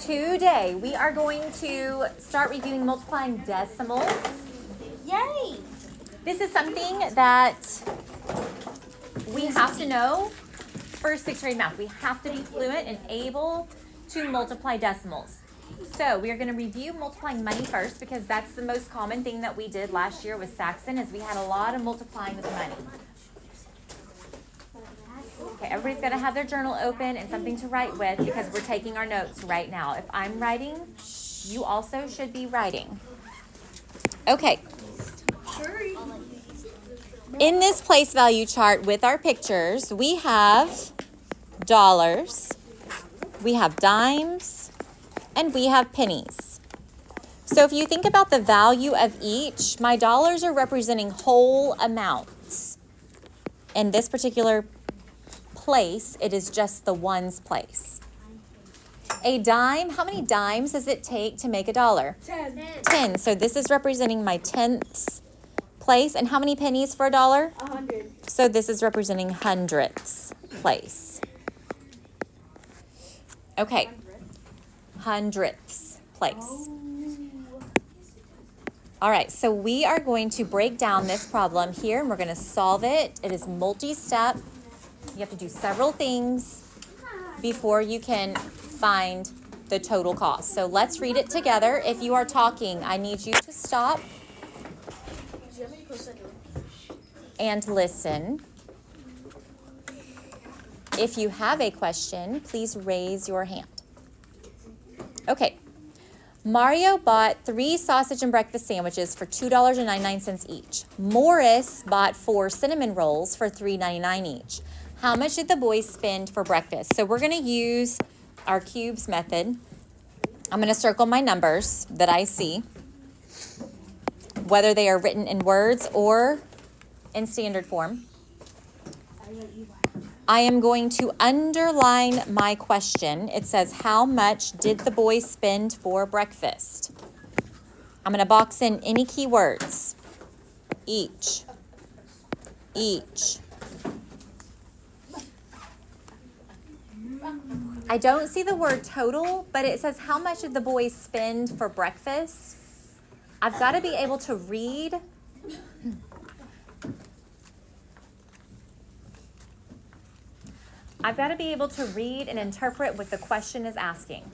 Today we are going to start reviewing multiplying decimals. Yay! This is something that we have to know for 6th grade math. We have to be fluent and able to multiply decimals. So we are going to review multiplying money first because that's the most common thing that we did last year with Saxon, is we had a lot of multiplying with money. Okay, everybody's got to have their journal open and something to write with because we're taking our notes right now. If I'm writing, you also should be writing. Okay. In this place value chart with our pictures, we have dollars, we have dimes, and we have pennies. So if you think about the value of each, my dollars are representing whole amounts. In this particular place, it is just the ones place. A dime, how many dimes does it take to make a dollar? 10. 10. So this is representing my tenths place. And how many pennies for a dollar? 100. So this is representing hundredths place. Okay. Hundredths place. All right, so we are going to break down this problem here and we're going to solve it. It is multi-step. You have to do several things before you can find the total cost. So let's read it together. If you are talking, I need you to stop and listen. If you have a question, please raise your hand. Okay. Mario bought 3 sausage and breakfast sandwiches for $2.99 each. Morris bought 4 cinnamon rolls for $3.99 each. How much did the boys spend for breakfast? So we're going to use our cubes method. I'm going to circle my numbers that I see, whether they are written in words or in standard form. I am going to underline my question. It says, how much did the boys spend for breakfast? I'm going to box in any keywords. Each. I don't see the word total, but it says, how much did the boys spend for breakfast? I've got to be able to read. I've got to be able to read and interpret what the question is asking.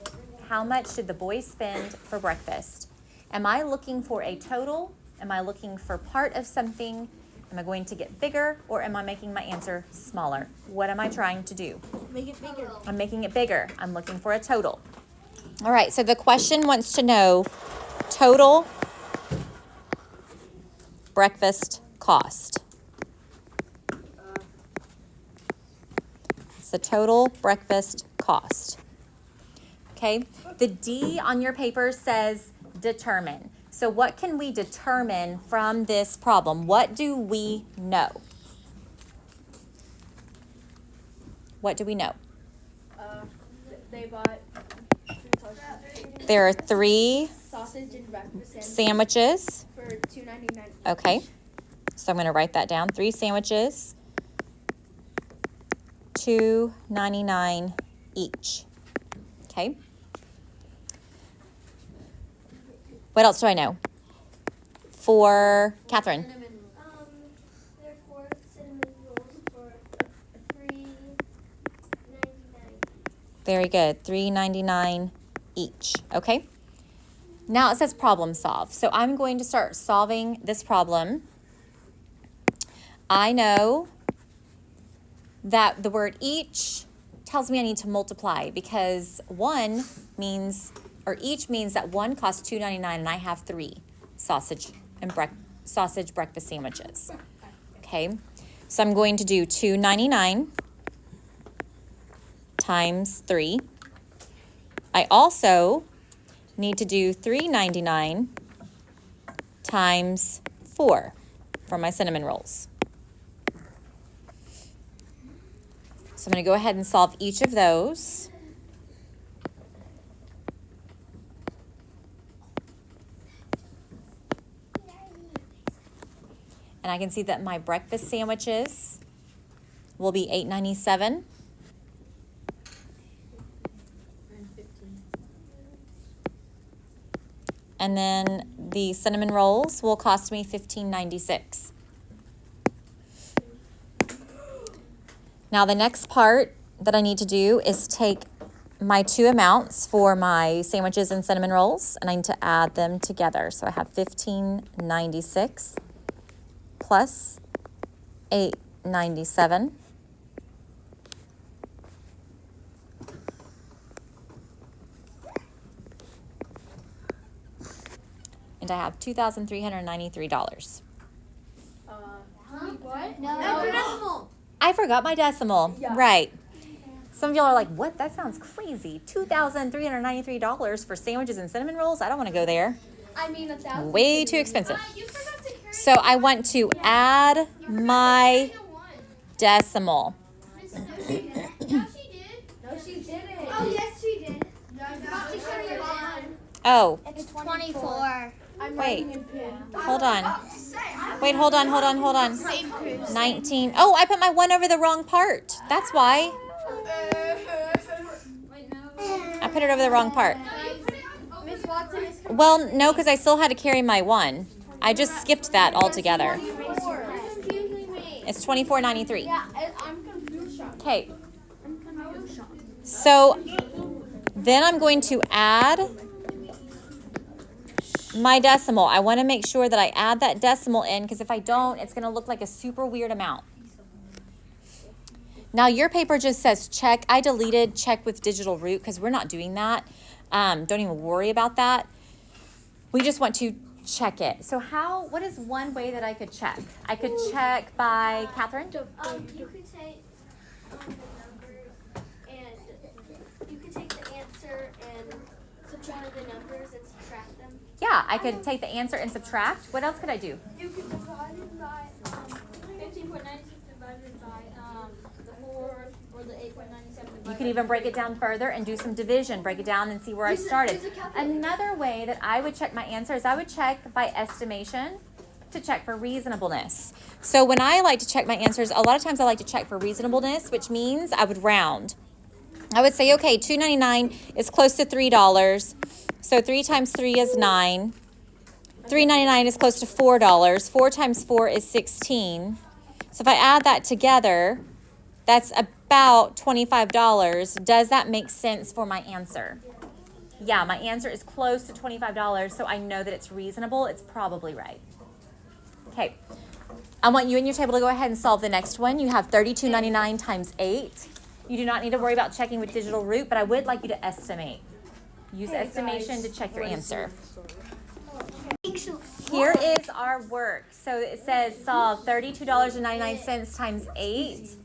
How much did the boys spend for breakfast? Am I looking for a total? Am I looking for part of something? Am I going to get bigger, or am I making my answer smaller? What am I trying to do? Make it bigger. I'm making it bigger. I'm looking for a total. All right, so the question wants to know total breakfast cost. It's the total breakfast cost. Okay, the D on your paper says determine. So what can we determine from this problem? What do we know? What do we know? They bought There are 3 sausage and breakfast sandwiches. for $2.99. Okay, so I'm going to write that down. 3 sandwiches, $2.99 each. Okay. What else do I know? For Catherine. There are 4 cinnamon rolls for $3.99. Very good. $3.99 each. Okay. Now it says problem solve. So I'm going to start solving this problem. I know that the word each tells me I need to multiply because each means that one costs $2.99 and I have 3 sausage breakfast sandwiches. Okay. So I'm going to do $2.99 times 3. I also need to do $3.99 times 4 for my cinnamon rolls. So I'm going to go ahead and solve each of those. And I can see that my breakfast sandwiches will be $8.97. And then the cinnamon rolls will cost me $15.96. Now the next part that I need to do is take my two amounts for my sandwiches and cinnamon rolls, and I need to add them together. So I have $15.96 plus $8.97. And I have $2,393. What? No. That's a decimal. I forgot my decimal. Yeah. Right. Some of y'all are like, what? That sounds crazy. $2,393 for sandwiches and cinnamon rolls? I don't want to go there. I mean 1,000. Way too expensive. You forgot to carry So I want to add my the one. decimal. No, she didn't. No, she did. No, she didn't. Oh, yes, she did. You forgot to carry the one. Oh, It's 24. I'm wait. writing in pen. Hold on. Wait, hold on. Same cruise. 19. Oh, I put my one over the wrong part. That's why. I put it over the wrong part. Miss Watson is Well, no, because I still had to carry my one. I just skipped that altogether. confusing me. It's $24.93. Yeah, I'm confused. Okay. So then I'm going to add my decimal. I want to make sure that I add that decimal in, because if I don't, it's going to look like a super weird amount. Now your paper just says check. I deleted check with digital root because we're not doing that. Don't even worry about that. We just want to check it. So what is one way that I could check? I could check by, Catherine? You could take the numbers and you could take the answer and subtract the numbers and subtract them. Yeah, I could take the answer and subtract. What else could I do? You could divide it by 15.96 divided by the 4 or the 8.97. You can even break it down further and do some division. Break it down and see where I started. Another way that I would check my answer is I would check by estimation to check for reasonableness. So when I like to check my answers, a lot of times I like to check for reasonableness, which means I would round. I would say, okay, $2.99 is close to $3. So 3 times 3 is 9. $3.99 is close to $4. 4 times 4 is 16. So if I add that together, that's about $25. Does that make sense for my answer? Yeah, my answer is close to $25, so I know that it's reasonable. It's probably right. Okay, I want you and your table to go ahead and solve the next one. You have $32.99 times 8. You do not need to worry about checking with digital root, but I would like you to estimate. Use estimation to check your answer. Here is our work. So it says solve $32.99 times 8.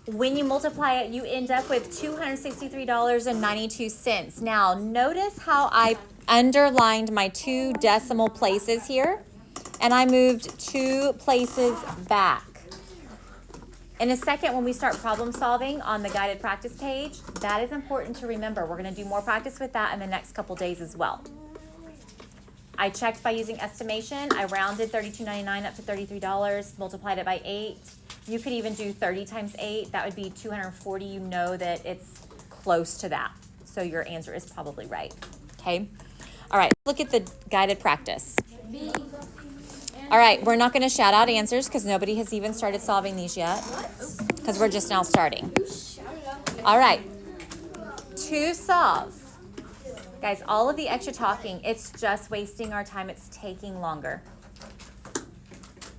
When you multiply it, you end up with $263.92. Now, notice how I underlined my 2 decimal places here, and I moved 2 places back. In a second, when we start problem solving on the guided practice page, that is important to remember. We're going to do more practice with that in the next couple days as well. I checked by using estimation. I rounded $32.99 up to $33, multiplied it by 8. You could even do 30 times 8. That would be 240. You know that it's close to that. So your answer is probably right. Okay? All right, look at the guided practice. All right, we're not going to shout out answers because nobody has even started solving these yet because we're just now starting. All right, to solve. Guys, all of the extra talking, it's just wasting our time. It's taking longer.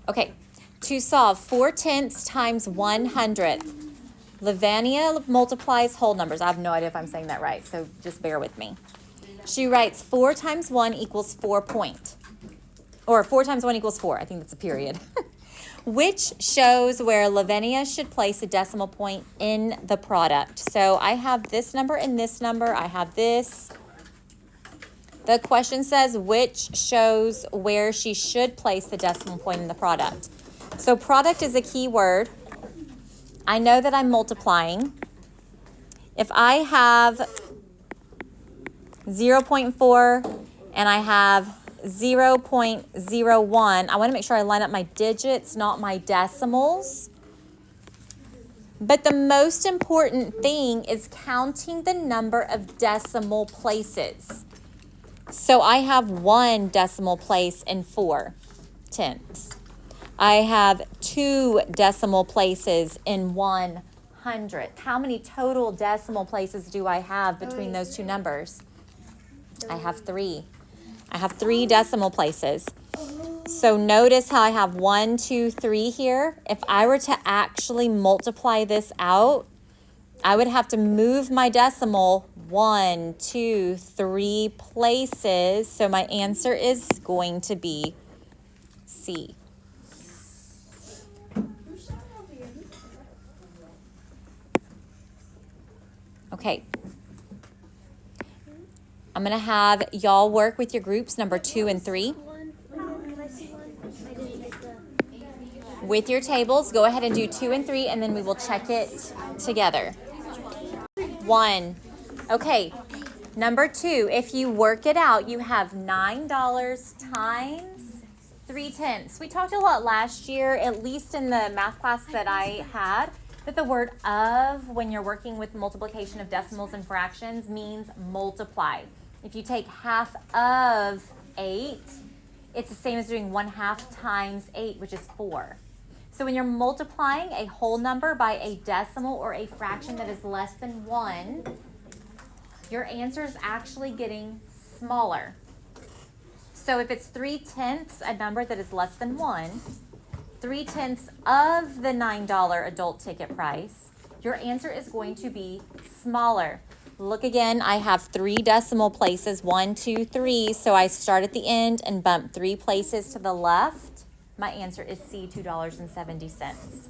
Okay, to solve 4/10 times 100. Lavania multiplies whole numbers. I have no idea if I'm saying that right, so just bear with me. She writes 4 times 1 equals 4 point. Or 4 times 1 equals 4. I think that's a period. Which shows where Lavenia should place a decimal point in the product. So I have this number and this number. I have this. The question says which shows where she should place the decimal point in the product. So product is a key word. I know that I'm multiplying. If I have 0.4 and I have 0.01, I want to make sure I line up my digits, not my decimals. But the most important thing is counting the number of decimal places. So I have 1 decimal place in 4/10. I have 2 decimal places in 1/100. How many total decimal places do I have between those two numbers? I have 3. I have 3 decimal places. So notice how I have 1, 2, 3 here. If I were to actually multiply this out, I would have to move my decimal 1, 2, 3 places. So my answer is going to be C. Okay. I'm going to have y'all work with your groups number 2 and 3. With your tables, go ahead and do 2 and 3, and then we will check it together. 1. Okay. Number 2, if you work it out, you have $9 times 3/10. We talked a lot last year, at least in the math class that I had, that the word of, when you're working with multiplication of decimals and fractions, means multiply. If you take half of 8, it's the same as doing 1/2 times 8, which is 4. So when you're multiplying a whole number by a decimal or a fraction that is less than 1, your answer is actually getting smaller. So if it's 3/10, a number that is less than 1, 3/10 of the $9 adult ticket price, your answer is going to be smaller. Look again, I have 3 decimal places, 1, 2, 3. So I start at the end and bump 3 places to the left. My answer is C, $2.70.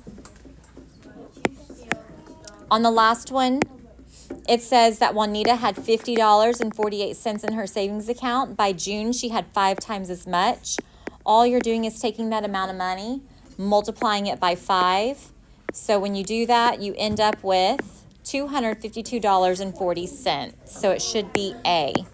On the last one, it says that Juanita had $50.48 in her savings account. By June, she had 5 times as much. All you're doing is taking that amount of money, multiplying it by 5. So when you do that, you end up with $252.40. So it should be A.